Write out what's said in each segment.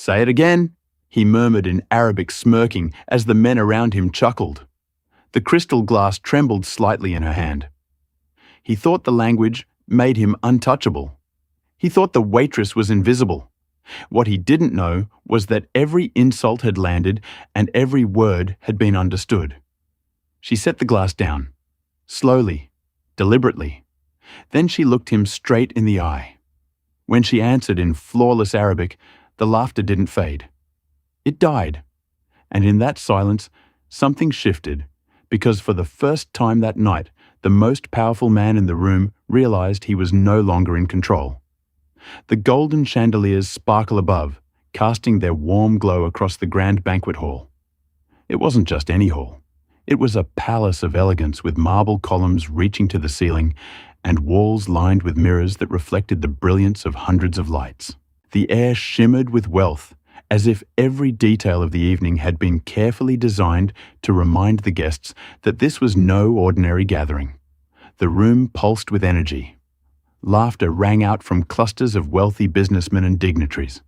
"Say it again," he murmured in Arabic, smirking as the men around him chuckled. The crystal glass trembled slightly in her hand. He thought the language made him untouchable. He thought the waitress was invisible. What he didn't know was that every insult had landed and every word had been understood. She set the glass down, slowly, deliberately. Then she looked him straight in the eye. When she answered in flawless Arabic, the laughter didn't fade. It died. And in that silence, something shifted, because for the first time that night, the most powerful man in the room realized he was no longer in control. The golden chandeliers sparkle above, casting their warm glow across the grand banquet hall. It wasn't just any hall. It was a palace of elegance with marble columns reaching to the ceiling and walls lined with mirrors that reflected the brilliance of hundreds of lights. The air shimmered with wealth, as if every detail of the evening had been carefully designed to remind the guests that this was no ordinary gathering. The room pulsed with energy. Laughter rang out from clusters of wealthy businessmen and dignitaries,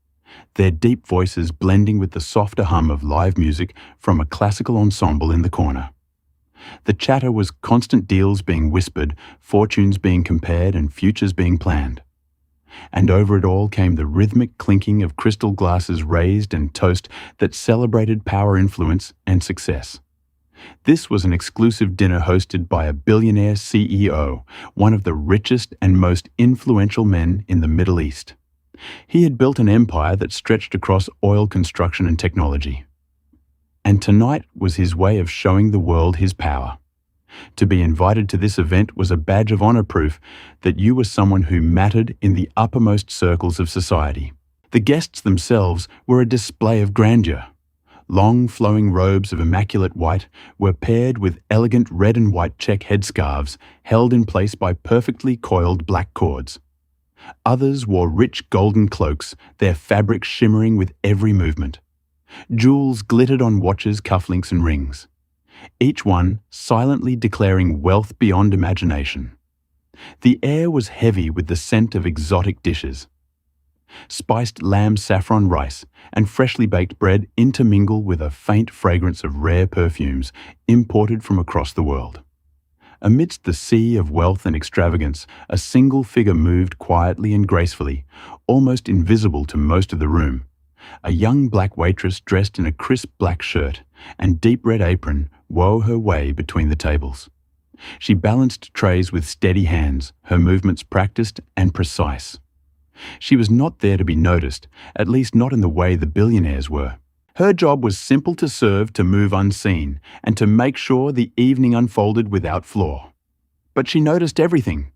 their deep voices blending with the softer hum of live music from a classical ensemble in the corner. The chatter was constant deals being whispered, fortunes being compared, and futures being planned. And over it all came the rhythmic clinking of crystal glasses raised and toast that celebrated power, influence, and success. This was an exclusive dinner hosted by a billionaire CEO, one of the richest and most influential men in the Middle East. He had built an empire that stretched across oil construction and technology. And tonight was his way of showing the world his power. To be invited to this event was a badge of honor, proof that you were someone who mattered in the uppermost circles of society. The guests themselves were a display of grandeur. Long flowing robes of immaculate white were paired with elegant red and white check headscarves held in place by perfectly coiled black cords. Others wore rich golden cloaks, their fabric shimmering with every movement. Jewels glittered on watches, cufflinks, and rings, each one silently declaring wealth beyond imagination. The air was heavy with the scent of exotic dishes. Spiced lamb saffron rice and freshly baked bread intermingle with a faint fragrance of rare perfumes imported from across the world. Amidst the sea of wealth and extravagance, a single figure moved quietly and gracefully, almost invisible to most of the room. A young black waitress dressed in a crisp black shirt and deep red apron wove her way between the tables. She balanced trays with steady hands, her movements practiced and precise. She was not there to be noticed, at least not in the way the billionaires were. Her job was simple: to serve, to move unseen, and to make sure the evening unfolded without flaw. But she noticed everything.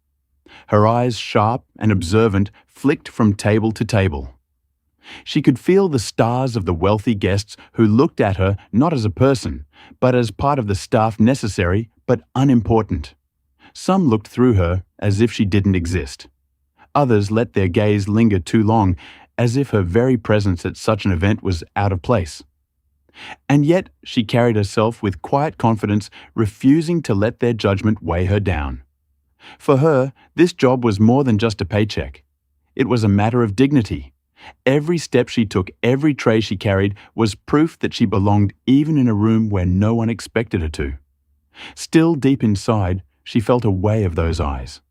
Her eyes, sharp and observant, flicked from table to table. She could feel the stars of the wealthy guests who looked at her not as a person, but as part of the staff, necessary but unimportant. Some looked through her as if she didn't exist. Others let their gaze linger too long, as if her very presence at such an event was out of place. And yet she carried herself with quiet confidence, refusing to let their judgment weigh her down. For her, this job was more than just a paycheck. It was a matter of dignity. Every step she took, every tray she carried, was proof that she belonged even in a room where no one expected her to. Still deep inside, she felt a way of those eyes.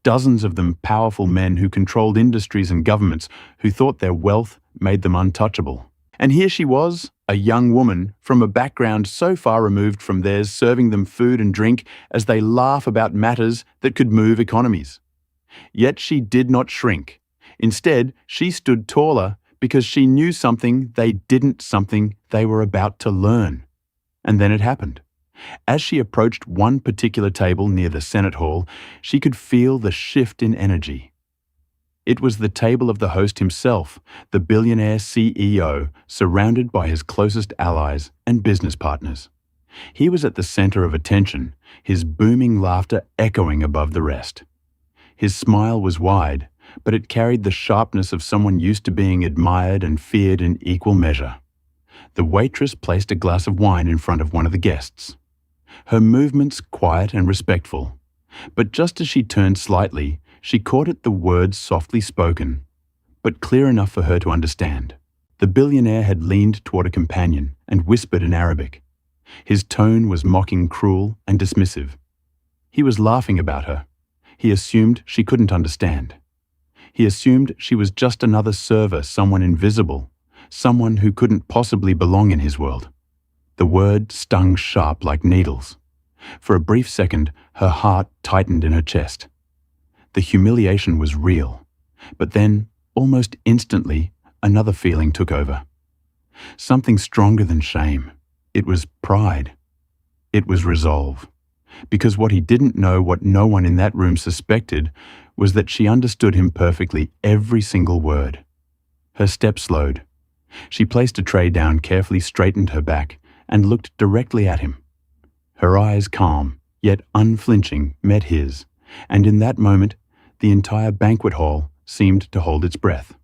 Dozens of them powerful men who controlled industries and governments, who thought their wealth made them untouchable. And here she was, a young woman from a background so far removed from theirs, serving them food and drink as they laugh about matters that could move economies. Yet she did not shrink. Instead, she stood taller because she knew something they didn't, something they were about to learn. And then it happened. As she approached one particular table near the Senate Hall, she could feel the shift in energy. It was the table of the host himself, the billionaire CEO, surrounded by his closest allies and business partners. He was at the center of attention, his booming laughter echoing above the rest. His smile was wide, but it carried the sharpness of someone used to being admired and feared in equal measure. The waitress placed a glass of wine in front of one of the guests. Her movements quiet and respectful, but just as she turned slightly, she caught at the words softly spoken, but clear enough for her to understand. The billionaire had leaned toward a companion and whispered in Arabic. His tone was mocking, cruel, and dismissive. He was laughing about her. He assumed she couldn't understand. He assumed she was just another server, someone invisible, someone who couldn't possibly belong in his world. The word stung sharp like needles. For a brief second, her heart tightened in her chest. The humiliation was real, but then, almost instantly, another feeling took over. Something stronger than shame. It was pride. It was resolve. Because what he didn't know, what no one in that room suspected, was that she understood him perfectly, every single word. Her step slowed. She placed a tray down, carefully straightened her back, and looked directly at him. Her eyes, calm, yet unflinching, met his, and in that moment, the entire banquet hall seemed to hold its breath.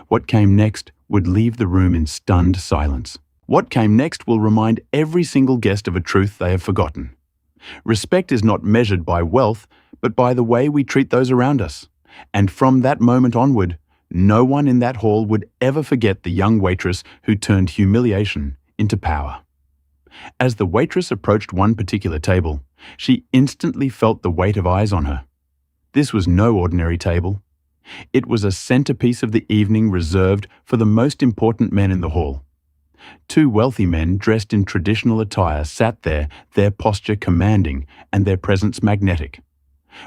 What came next would leave the room in stunned silence. What came next will remind every single guest of a truth they have forgotten. Respect is not measured by wealth, but by the way we treat those around us. And from that moment onward, no one in that hall would ever forget the young waitress who turned humiliation into power. As the waitress approached one particular table, she instantly felt the weight of eyes on her. This was no ordinary table. It was a centerpiece of the evening reserved for the most important men in the hall. Two wealthy men dressed in traditional attire sat there, their posture commanding and their presence magnetic.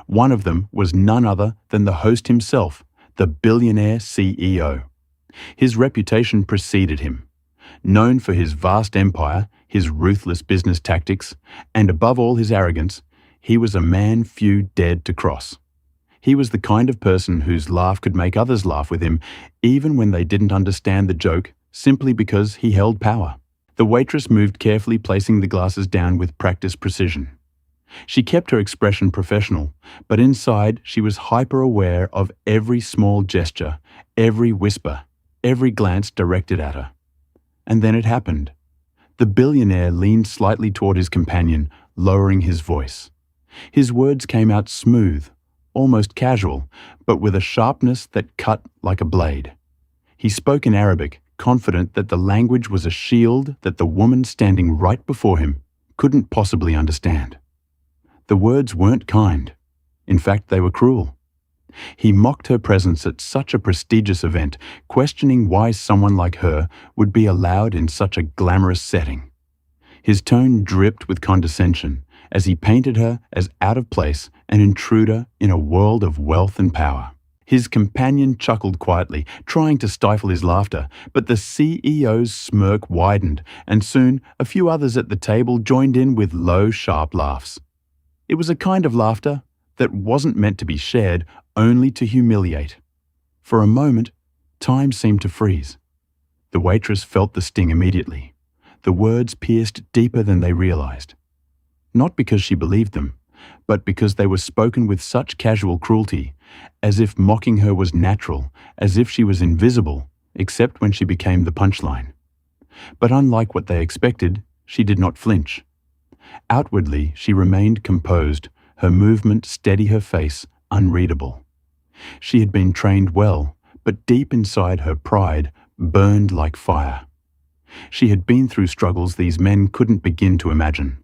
One of them was none other than the host himself, the billionaire CEO. His reputation preceded him. Known for his vast empire, his ruthless business tactics, and above all his arrogance, he was a man few dared to cross. He was the kind of person whose laugh could make others laugh with him, even when they didn't understand the joke, simply because he held power. The waitress moved carefully, placing the glasses down with practiced precision. She kept her expression professional, but inside she was hyper-aware of every small gesture, every whisper, every glance directed at her. And then it happened. The billionaire leaned slightly toward his companion, lowering his voice. His words came out smooth, almost casual, but with a sharpness that cut like a blade. He spoke in Arabic, confident that the language was a shield that the woman standing right before him couldn't possibly understand. The words weren't kind. In fact, they were cruel. He mocked her presence at such a prestigious event, questioning why someone like her would be allowed in such a glamorous setting. His tone dripped with condescension as he painted her as out of place, an intruder in a world of wealth and power. His companion chuckled quietly, trying to stifle his laughter, but the CEO's smirk widened, and soon a few others at the table joined in with low, sharp laughs. It was a kind of laughter that wasn't meant to be shared, only to humiliate. For a moment, time seemed to freeze. The waitress felt the sting immediately. The words pierced deeper than they realized. Not because she believed them, but because they were spoken with such casual cruelty, as if mocking her was natural, as if she was invisible, except when she became the punchline. But unlike what they expected, she did not flinch. Outwardly, she remained composed, her movement steady, her face unreadable. She had been trained well, but deep inside her pride burned like fire. She had been through struggles these men couldn't begin to imagine.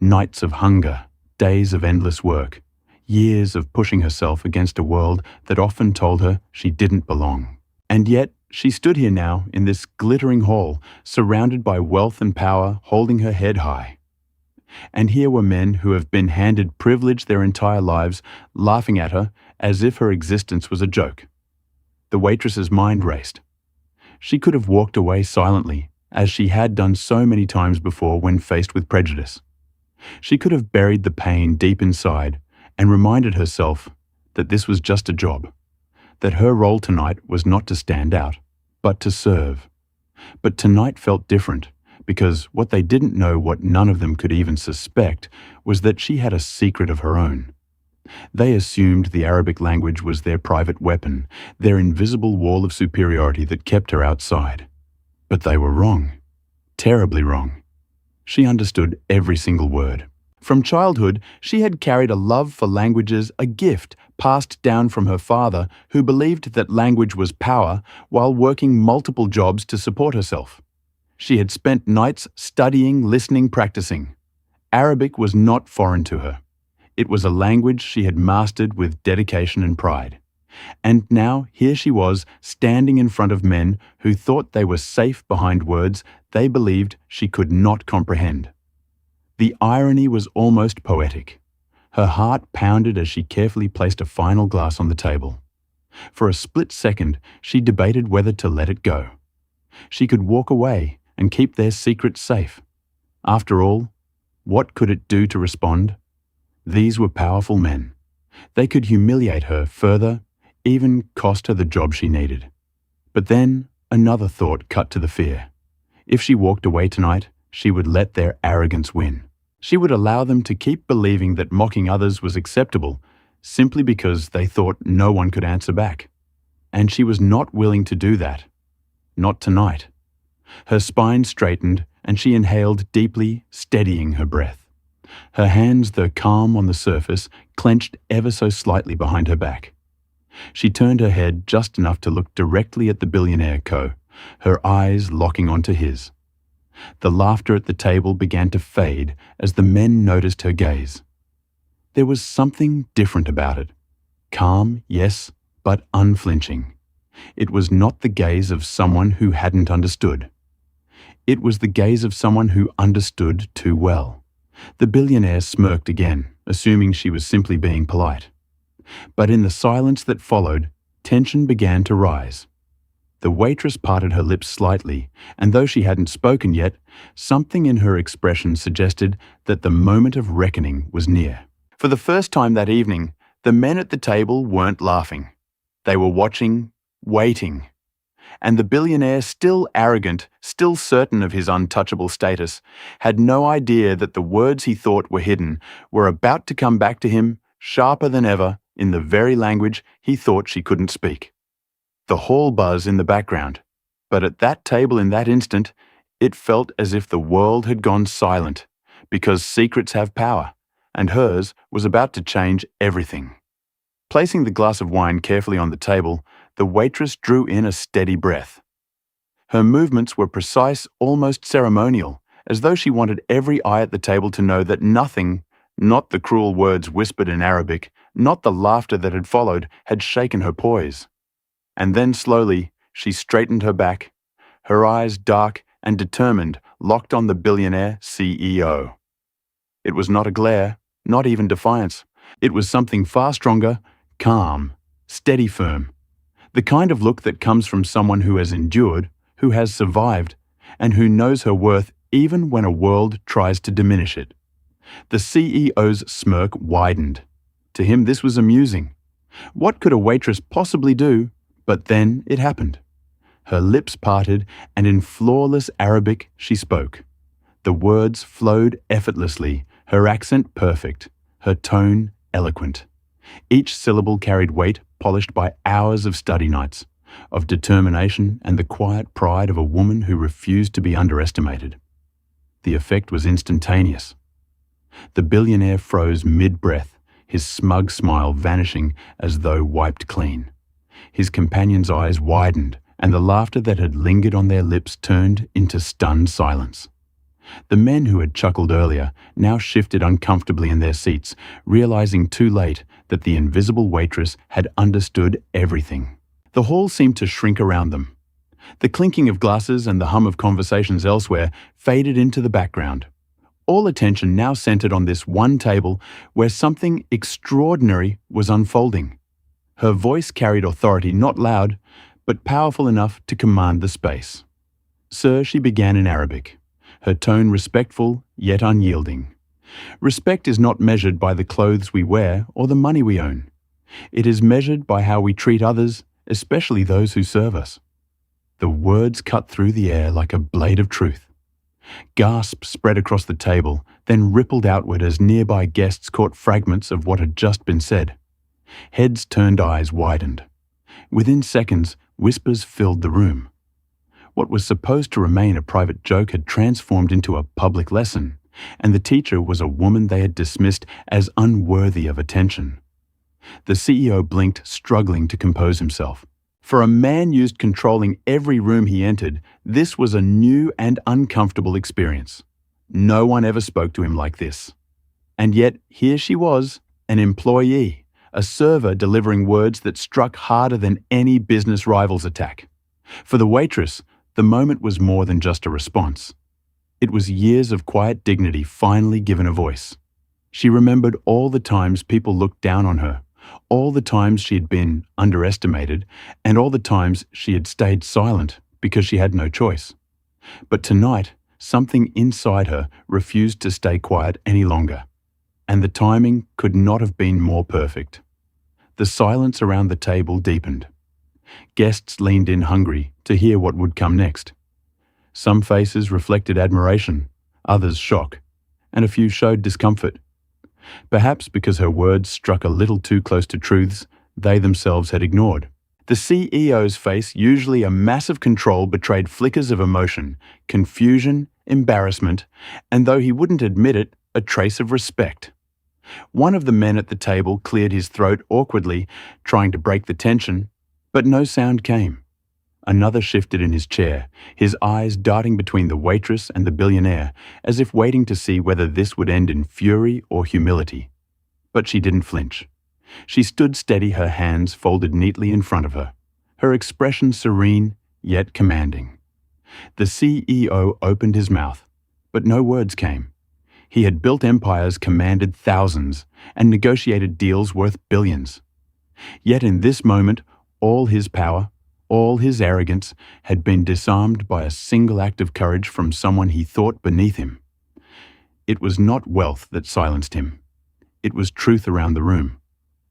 Nights of hunger, days of endless work, years of pushing herself against a world that often told her she didn't belong. And yet, she stood here now in this glittering hall, surrounded by wealth and power, holding her head high. And here were men who have been handed privilege their entire lives, laughing at her as if her existence was a joke. The waitress's mind raced. She could have walked away silently, as she had done so many times before when faced with prejudice. She could have buried the pain deep inside and reminded herself that this was just a job, that her role tonight was not to stand out, but to serve. But tonight felt different, because what they didn't know, what none of them could even suspect, was that she had a secret of her own. They assumed the Arabic language was their private weapon, their invisible wall of superiority that kept her outside. But they were wrong, terribly wrong. She understood every single word. From childhood, she had carried a love for languages, a gift passed down from her father, who believed that language was power while working multiple jobs to support herself. She had spent nights studying, listening, practicing. Arabic was not foreign to her. It was a language she had mastered with dedication and pride. And now here she was, standing in front of men who thought they were safe behind words they believed she could not comprehend. The irony was almost poetic. Her heart pounded as she carefully placed a final glass on the table. For a split second, she debated whether to let it go. She could walk away and keep their secret safe. After all, what could it do to respond? These were powerful men. They could humiliate her further, even cost her the job she needed. But then another thought cut to the fear. If she walked away tonight, she would let their arrogance win. She would allow them to keep believing that mocking others was acceptable simply because they thought no one could answer back. And she was not willing to do that. Not tonight. Her spine straightened and she inhaled deeply, steadying her breath. Her hands, though calm on the surface, clenched ever so slightly behind her back. She turned her head just enough to look directly at the billionaire Co., her eyes locking onto his. The laughter at the table began to fade as the men noticed her gaze. There was something different about it. Calm, yes, but unflinching. It was not the gaze of someone who hadn't understood. It was the gaze of someone who understood too well. The billionaire smirked again, assuming she was simply being polite. But in the silence that followed, tension began to rise. The waitress parted her lips slightly, and though she hadn't spoken yet, something in her expression suggested that the moment of reckoning was near. For the first time that evening, the men at the table weren't laughing. They were watching, waiting. And the billionaire, still arrogant, still certain of his untouchable status, had no idea that the words he thought were hidden were about to come back to him, sharper than ever, in the very language he thought she couldn't speak. The hall buzz in the background, but at that table in that instant, it felt as if the world had gone silent, because secrets have power, and hers was about to change everything. Placing the glass of wine carefully on the table, the waitress drew in a steady breath. Her movements were precise, almost ceremonial, as though she wanted every eye at the table to know that nothing, not the cruel words whispered in Arabic, not the laughter that had followed, had shaken her poise. And then slowly, she straightened her back, her eyes dark and determined, locked on the billionaire CEO. It was not a glare, not even defiance. It was something far stronger, calm, steady firm. The kind of look that comes from someone who has endured, who has survived, and who knows her worth even when a world tries to diminish it. The CEO's smirk widened. To him this was amusing. What could a waitress possibly do? But then it happened. Her lips parted, and in flawless Arabic she spoke. The words flowed effortlessly, her accent perfect, her tone eloquent. Each syllable carried weight polished by hours of study nights, of determination and the quiet pride of a woman who refused to be underestimated. The effect was instantaneous. The billionaire froze mid-breath, his smug smile vanishing as though wiped clean. His companion's eyes widened, and the laughter that had lingered on their lips turned into stunned silence. The men who had chuckled earlier now shifted uncomfortably in their seats, realizing too late that the invisible waitress had understood everything. The hall seemed to shrink around them. The clinking of glasses and the hum of conversations elsewhere faded into the background. All attention now centered on this one table where something extraordinary was unfolding. Her voice carried authority, not loud, but powerful enough to command the space. "Sir," she began in Arabic, her tone respectful yet unyielding. "Respect is not measured by the clothes we wear or the money we own. It is measured by how we treat others, especially those who serve us." The words cut through the air like a blade of truth. Gasps spread across the table, then rippled outward as nearby guests caught fragments of what had just been said. Heads turned, eyes widened. Within seconds, whispers filled the room. What was supposed to remain a private joke had transformed into a public lesson, and the teacher was a woman they had dismissed as unworthy of attention. The CEO blinked, struggling to compose himself. For a man used to controlling every room he entered, this was a new and uncomfortable experience. No one ever spoke to him like this. And yet, here she was, an employee, a server delivering words that struck harder than any business rival's attack. For the waitress, the moment was more than just a response. It was years of quiet dignity finally given a voice. She remembered all the times people looked down on her, all the times she had been underestimated, and all the times she had stayed silent because she had no choice. But tonight, something inside her refused to stay quiet any longer, and the timing could not have been more perfect. The silence around the table deepened. Guests leaned in hungry to hear what would come next. Some faces reflected admiration, others shock, and a few showed discomfort. Perhaps because her words struck a little too close to truths they themselves had ignored. The CEO's face, usually a mass of control, betrayed flickers of emotion, confusion, embarrassment, and though he wouldn't admit it, a trace of respect. One of the men at the table cleared his throat awkwardly, trying to break the tension, but no sound came. Another shifted in his chair, his eyes darting between the waitress and the billionaire, as if waiting to see whether this would end in fury or humility. But she didn't flinch. She stood steady, her hands folded neatly in front of her, her expression serene yet commanding. The CEO opened his mouth, but no words came. He had built empires, commanded thousands, and negotiated deals worth billions. Yet in this moment, all his power, all his arrogance had been disarmed by a single act of courage from someone he thought beneath him. It was not wealth that silenced him. It was truth around the room.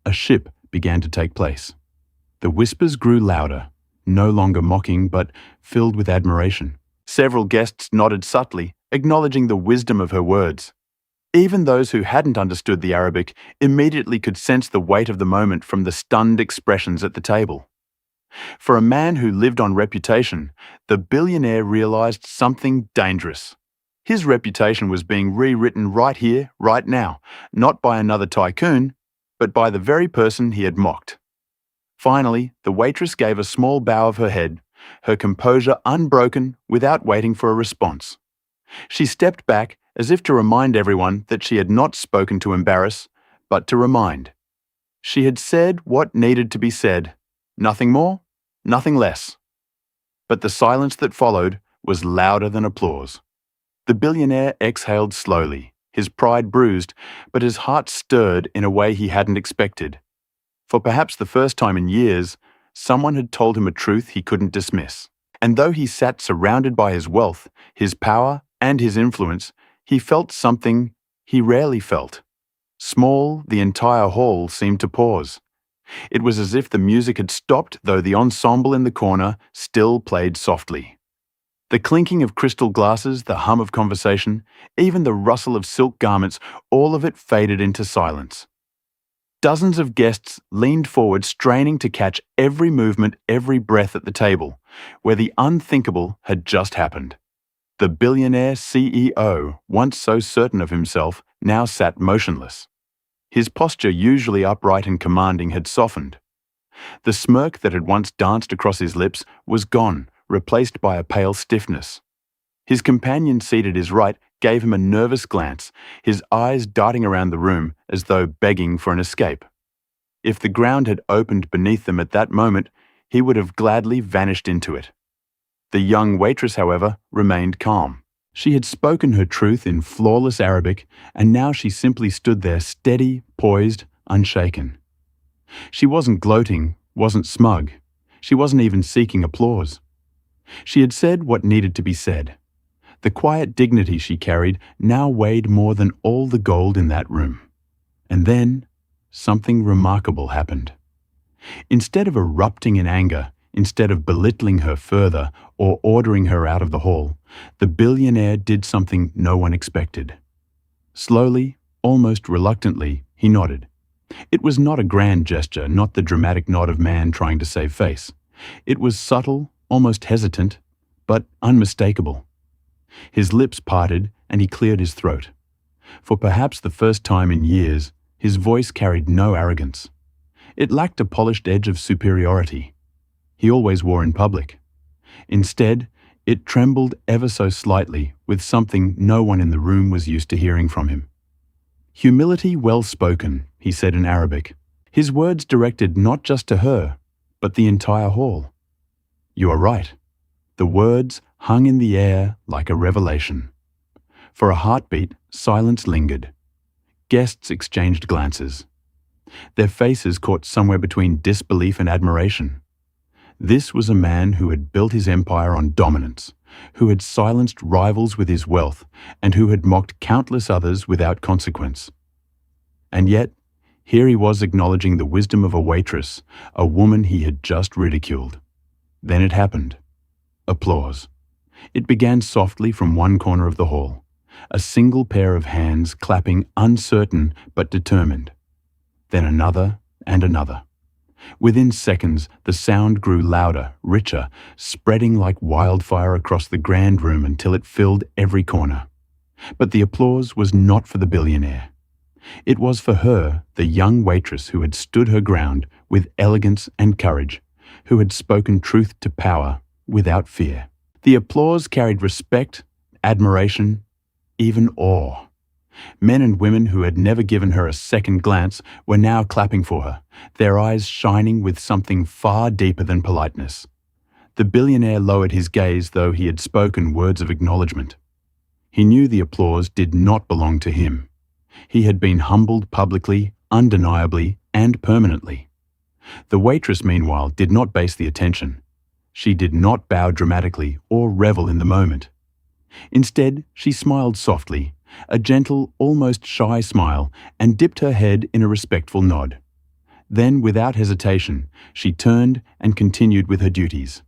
A shift began to take place. The whispers grew louder, no longer mocking but filled with admiration. Several guests nodded subtly, acknowledging the wisdom of her words. Even those who hadn't understood the Arabic immediately could sense the weight of the moment from the stunned expressions at the table. For a man who lived on reputation, the billionaire realized something dangerous. His reputation was being rewritten right here, right now, not by another tycoon, but by the very person he had mocked. Finally, the waitress gave a small bow of her head, her composure unbroken without waiting for a response. She stepped back as if to remind everyone that she had not spoken to embarrass, but to remind. She had said what needed to be said, nothing more, nothing less. But the silence that followed was louder than applause. The billionaire exhaled slowly, his pride bruised, but his heart stirred in a way he hadn't expected. For perhaps the first time in years, someone had told him a truth he couldn't dismiss. And though he sat surrounded by his wealth, his power, and his influence, he felt something he rarely felt. Small, the entire hall seemed to pause. It was as if the music had stopped, though the ensemble in the corner still played softly. The clinking of crystal glasses, the hum of conversation, even the rustle of silk garments, all of it faded into silence. Dozens of guests leaned forward, straining to catch every movement, every breath at the table, where the unthinkable had just happened. The billionaire CEO, once so certain of himself, now sat motionless. His posture, usually upright and commanding, had softened. The smirk that had once danced across his lips was gone, replaced by a pale stiffness. His companion seated at his right gave him a nervous glance, his eyes darting around the room as though begging for an escape. If the ground had opened beneath them at that moment, he would have gladly vanished into it. The young waitress, however, remained calm. She had spoken her truth in flawless Arabic, and now she simply stood there steady, poised, unshaken. She wasn't gloating, wasn't smug. She wasn't even seeking applause. She had said what needed to be said. The quiet dignity she carried now weighed more than all the gold in that room. And then, something remarkable happened. Instead of erupting in anger, instead of belittling her further or ordering her out of the hall, the billionaire did something no one expected. Slowly, almost reluctantly, he nodded. It was not a grand gesture, not the dramatic nod of man trying to save face. It was subtle, almost hesitant, but unmistakable. His lips parted and he cleared his throat. For perhaps the first time in years, his voice carried no arrogance. It lacked a polished edge of superiority he always wore in public. Instead, it trembled ever so slightly with something no one in the room was used to hearing from him. "Humility well spoken," he said in Arabic. His words directed not just to her, but the entire hall. "You are right." The words hung in the air like a revelation. For a heartbeat, silence lingered. Guests exchanged glances. Their faces caught somewhere between disbelief and admiration. This was a man who had built his empire on dominance, who had silenced rivals with his wealth, and who had mocked countless others without consequence. And yet, here he was acknowledging the wisdom of a waitress, a woman he had just ridiculed. Then it happened. Applause. It began softly from one corner of the hall, a single pair of hands clapping, uncertain but determined. Then another and another. Within seconds, the sound grew louder, richer, spreading like wildfire across the grand room until it filled every corner. But the applause was not for the billionaire. It was for her, the young waitress who had stood her ground with elegance and courage, who had spoken truth to power without fear. The applause carried respect, admiration, even awe. Men and women who had never given her a second glance were now clapping for her, their eyes shining with something far deeper than politeness. The billionaire lowered his gaze, though he had spoken words of acknowledgement. He knew the applause did not belong to him. He had been humbled publicly, undeniably, and permanently. The waitress, meanwhile, did not base the attention. She did not bow dramatically or revel in the moment. Instead, she smiled softly, a gentle, almost shy smile, and dipped her head in a respectful nod. Then, without hesitation, she turned and continued with her duties.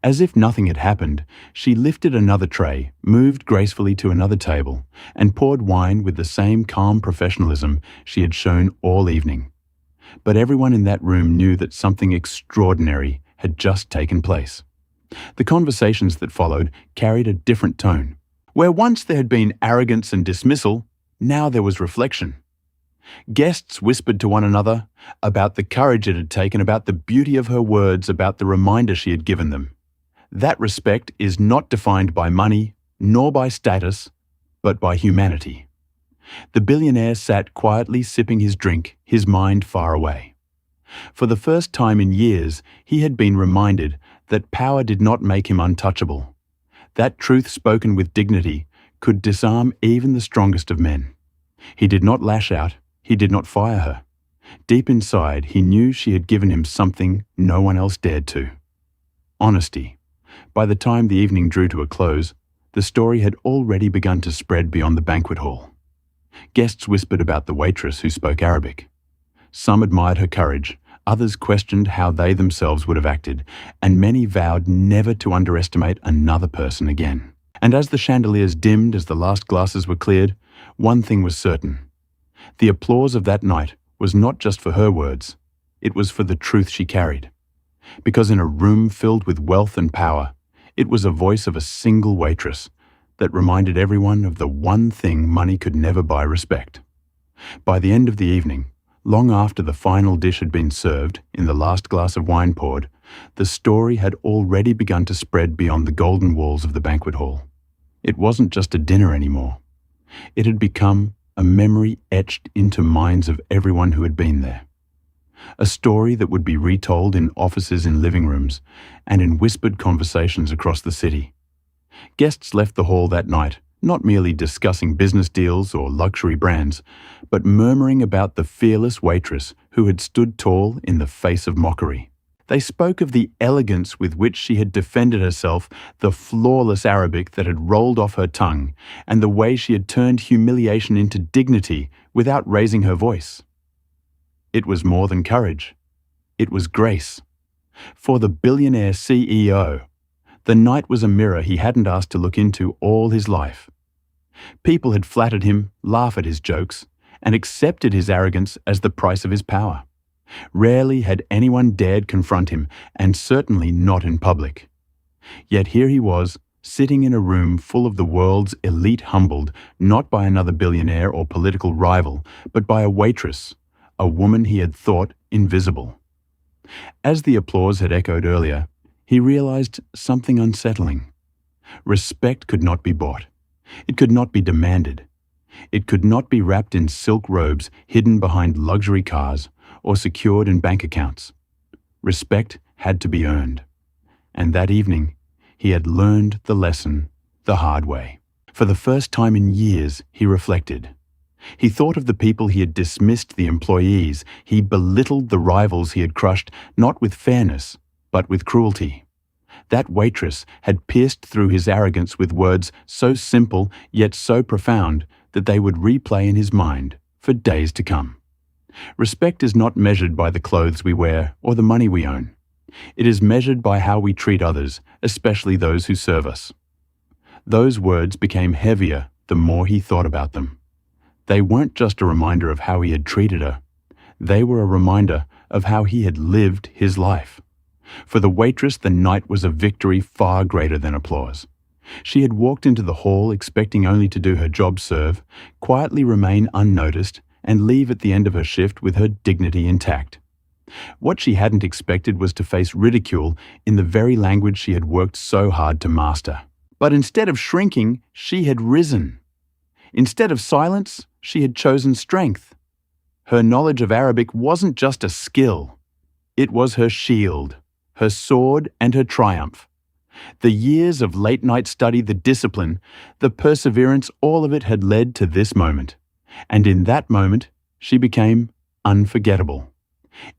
As if nothing had happened, she lifted another tray, moved gracefully to another table, and poured wine with the same calm professionalism she had shown all evening. But everyone in that room knew that something extraordinary had just taken place. The conversations that followed carried a different tone. Where once there had been arrogance and dismissal, now there was reflection. Guests whispered to one another about the courage it had taken, about the beauty of her words, about the reminder she had given them. That respect is not defined by money, nor by status, but by humanity. The billionaire sat quietly sipping his drink, his mind far away. For the first time in years, he had been reminded that power did not make him untouchable. That truth spoken with dignity could disarm even the strongest of men. He did not lash out, he did not fire her. Deep inside, he knew she had given him something no one else dared to. Honesty. By the time the evening drew to a close, the story had already begun to spread beyond the banquet hall. Guests whispered about the waitress who spoke Arabic. Some admired her courage, others questioned how they themselves would have acted, and many vowed never to underestimate another person again. And as the chandeliers dimmed as the last glasses were cleared, one thing was certain. The applause of that night was not just for her words, it was for the truth she carried. Because in a room filled with wealth and power, it was a voice of a single waitress that reminded everyone of the one thing money could never buy: respect. By the end of the evening, long after the final dish had been served, in the last glass of wine poured, the story had already begun to spread beyond the golden walls of the banquet hall. It wasn't just a dinner anymore. It had become a memory etched into minds of everyone who had been there. A story that would be retold in offices, in living rooms, and in whispered conversations across the city. Guests left the hall that night, not merely discussing business deals or luxury brands, but murmuring about the fearless waitress who had stood tall in the face of mockery. They spoke of the elegance with which she had defended herself, the flawless Arabic that had rolled off her tongue, and the way she had turned humiliation into dignity without raising her voice. It was more than courage. It was grace. For the billionaire CEO, the night was a mirror he hadn't asked to look into all his life. People had flattered him, laughed at his jokes, and accepted his arrogance as the price of his power. Rarely had anyone dared confront him, and certainly not in public. Yet here he was, sitting in a room full of the world's elite, humbled not by another billionaire or political rival, but by a waitress, a woman he had thought invisible. As the applause had echoed earlier, he realized something unsettling. Respect could not be bought. It could not be demanded. It could not be wrapped in silk robes hidden behind luxury cars or secured in bank accounts. Respect had to be earned. And that evening, he had learned the lesson the hard way. For the first time in years, he reflected. He thought of the people he had dismissed, the employees. He belittled the rivals he had crushed, not with fairness, but with cruelty. That waitress had pierced through his arrogance with words so simple yet so profound that they would replay in his mind for days to come. Respect is not measured by the clothes we wear or the money we own. It is measured by how we treat others, especially those who serve us. Those words became heavier the more he thought about them. They weren't just a reminder of how he had treated her. They were a reminder of how he had lived his life. For the waitress, the night was a victory far greater than applause. She had walked into the hall expecting only to do her job, serve, quietly remain unnoticed, and leave at the end of her shift with her dignity intact. What she hadn't expected was to face ridicule in the very language she had worked so hard to master. But instead of shrinking, she had risen. Instead of silence, she had chosen strength. Her knowledge of Arabic wasn't just a skill. It was her shield, her sword, and her triumph. The years of late-night study, the discipline, the perseverance, all of it had led to this moment. And in that moment, she became unforgettable.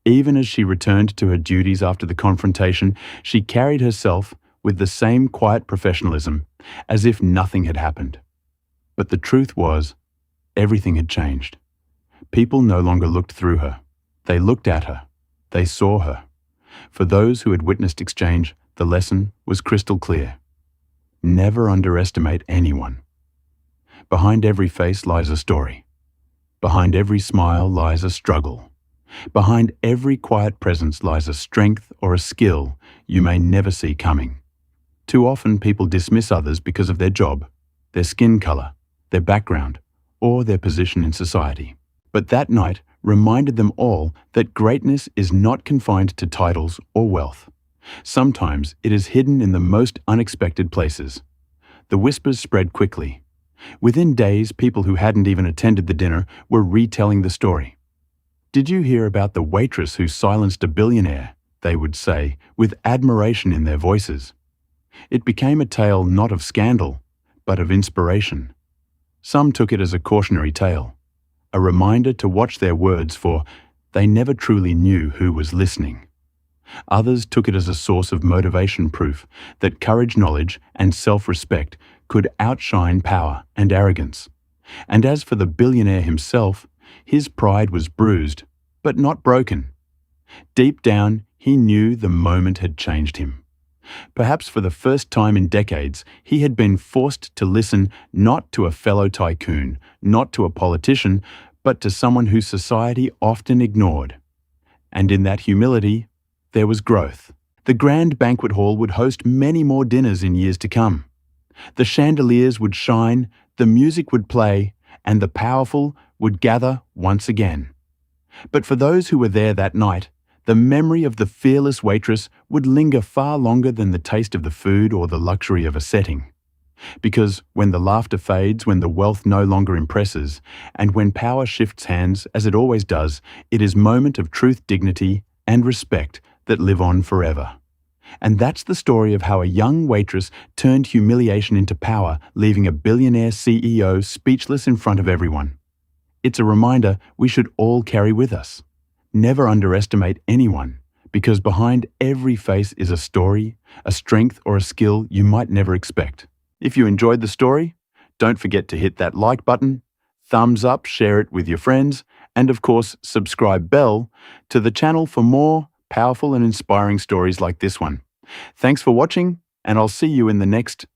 Even as she returned to her duties after the confrontation, she carried herself with the same quiet professionalism, as if nothing had happened. But the truth was, everything had changed. People no longer looked through her. They looked at her. They saw her. For those who had witnessed exchange, the lesson was crystal clear. Never underestimate anyone. Behind every face lies a story. Behind every smile lies a struggle. Behind every quiet presence lies a strength or a skill you may never see coming. Too often people dismiss others because of their job, their skin color, their background, or their position in society. But that night reminded them all that greatness is not confined to titles or wealth. Sometimes it is hidden in the most unexpected places. The whispers spread quickly. Within days, people who hadn't even attended the dinner were retelling the story. "Did you hear about the waitress who silenced a billionaire?" they would say, with admiration in their voices. It became a tale not of scandal, but of inspiration. Some took it as a cautionary tale, a reminder to watch their words, for they never truly knew who was listening. Others took it as a source of motivation, proof that courage, knowledge, and self-respect could outshine power and arrogance. And as for the billionaire himself, his pride was bruised, but not broken. Deep down, he knew the moment had changed him. Perhaps for the first time in decades, he had been forced to listen not to a fellow tycoon, not to a politician, but to someone whose society often ignored. And in that humility, there was growth. The grand banquet hall would host many more dinners in years to come. The chandeliers would shine, the music would play, and the powerful would gather once again. But for those who were there that night, the memory of the fearless waitress would linger far longer than the taste of the food or the luxury of a setting. Because when the laughter fades, when the wealth no longer impresses, and when power shifts hands, as it always does, it is moment of truth, dignity, and respect that live on forever. And that's the story of how a young waitress turned humiliation into power, leaving a billionaire CEO speechless in front of everyone. It's a reminder we should all carry with us. Never underestimate anyone, because behind every face is a story, a strength, or a skill you might never expect. If you enjoyed the story, don't forget to hit that like button, thumbs up, share it with your friends, and of course, subscribe bell to the channel for more powerful and inspiring stories like this one. Thanks for watching, and I'll see you in the next